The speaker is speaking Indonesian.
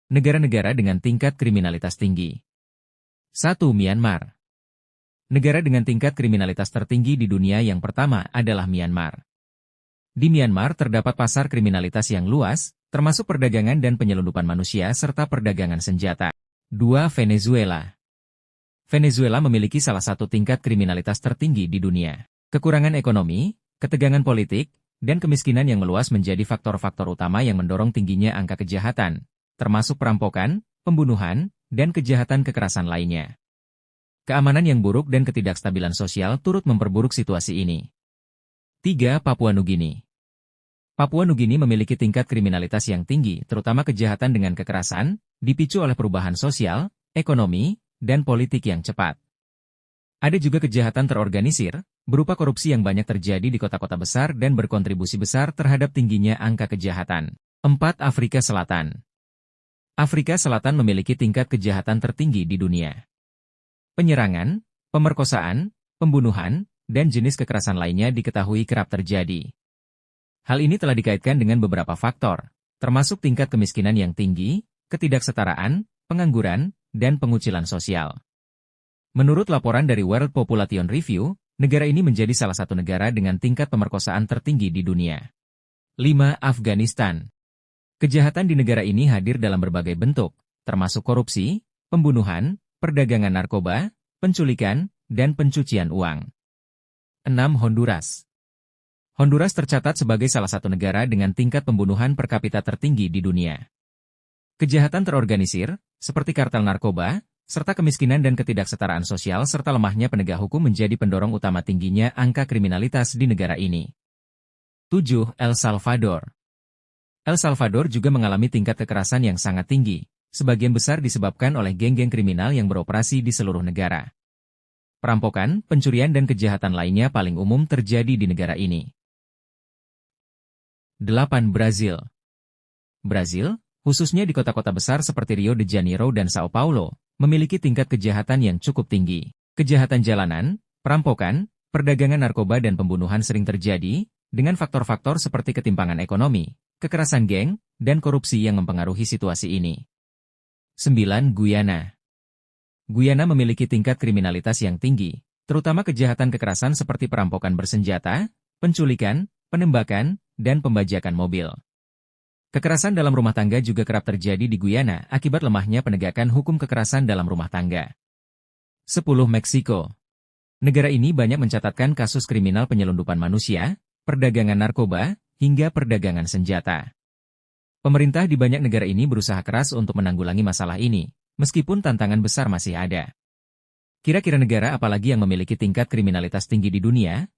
Negara-negara dengan tingkat kriminalitas tinggi. 1. Myanmar. Negara dengan tingkat kriminalitas tertinggi di dunia yang pertama adalah Myanmar. Di Myanmar terdapat pasar kriminalitas yang luas, termasuk perdagangan dan penyelundupan manusia serta perdagangan senjata. 2. Venezuela. Venezuela memiliki salah satu tingkat kriminalitas tertinggi di dunia. Kekurangan ekonomi, ketegangan politik, dan kemiskinan yang meluas menjadi faktor-faktor utama yang mendorong tingginya angka kejahatan, termasuk perampokan, pembunuhan, dan kejahatan kekerasan lainnya. Keamanan yang buruk dan ketidakstabilan sosial turut memperburuk situasi ini. 3. Papua Nugini. Papua Nugini memiliki tingkat kriminalitas yang tinggi, terutama kejahatan dengan kekerasan, dipicu oleh perubahan sosial, ekonomi, dan politik yang cepat. Ada juga kejahatan terorganisir, berupa korupsi yang banyak terjadi di kota-kota besar dan berkontribusi besar terhadap tingginya angka kejahatan. 4. Afrika Selatan. Afrika Selatan memiliki tingkat kejahatan tertinggi di dunia. Penyerangan, pemerkosaan, pembunuhan, dan jenis kekerasan lainnya diketahui kerap terjadi. Hal ini telah dikaitkan dengan beberapa faktor, termasuk tingkat kemiskinan yang tinggi, ketidaksetaraan, pengangguran, dan pengucilan sosial. Menurut laporan dari World Population Review, negara ini menjadi salah satu negara dengan tingkat pemerkosaan tertinggi di dunia. 5. Afghanistan. Kejahatan di negara ini hadir dalam berbagai bentuk, termasuk korupsi, pembunuhan, perdagangan narkoba, penculikan, dan pencucian uang. 6. Honduras. Honduras tercatat sebagai salah satu negara dengan tingkat pembunuhan per kapita tertinggi di dunia. Kejahatan terorganisir, seperti kartel narkoba, serta kemiskinan dan ketidaksetaraan sosial serta lemahnya penegak hukum menjadi pendorong utama tingginya angka kriminalitas di negara ini. 7. El Salvador. El Salvador juga mengalami tingkat kekerasan yang sangat tinggi, sebagian besar disebabkan oleh geng-geng kriminal yang beroperasi di seluruh negara. Perampokan, pencurian dan kejahatan lainnya paling umum terjadi di negara ini. 8. Brazil. Brazil, khususnya di kota-kota besar seperti Rio de Janeiro dan Sao Paulo, memiliki tingkat kejahatan yang cukup tinggi. Kejahatan jalanan, perampokan, perdagangan narkoba dan pembunuhan sering terjadi, dengan faktor-faktor seperti ketimpangan ekonomi, kekerasan geng, dan korupsi yang mempengaruhi situasi ini. 9. Guyana. Guyana memiliki tingkat kriminalitas yang tinggi, terutama kejahatan kekerasan seperti perampokan bersenjata, penculikan, penembakan, dan pembajakan mobil. Kekerasan dalam rumah tangga juga kerap terjadi di Guyana akibat lemahnya penegakan hukum kekerasan dalam rumah tangga. 10. Meksiko. Negara ini banyak mencatatkan kasus kriminal penyelundupan manusia, perdagangan narkoba, hingga perdagangan senjata. Pemerintah di banyak negara ini berusaha keras untuk menanggulangi masalah ini, meskipun tantangan besar masih ada. Kira-kira negara apalagi yang memiliki tingkat kriminalitas tinggi di dunia?